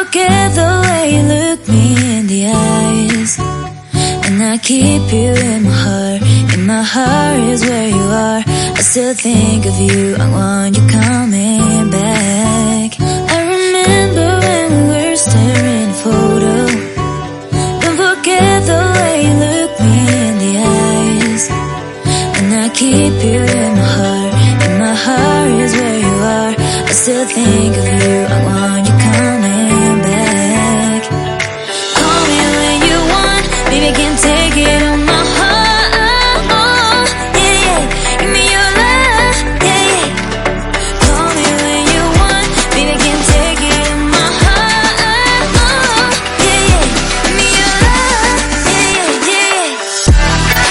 forget the way you look me in the eyes, and I keep you in my heart. In my heart is where you are. I still think of you, I want you coming back. I remember when we were staring at a photo. Don't forget the way you look me in the eyes, and I keep you in my heart. In my heart is where you are. I still think of you, I want you coming back. Call me when you want, baby, I can't take it on my heart. Oh, yeah, yeah, give me your love, yeah, yeah. Call me when you want, baby, I can't take it on my heart. Oh, yeah, yeah, give me your love, yeah, yeah, yeah.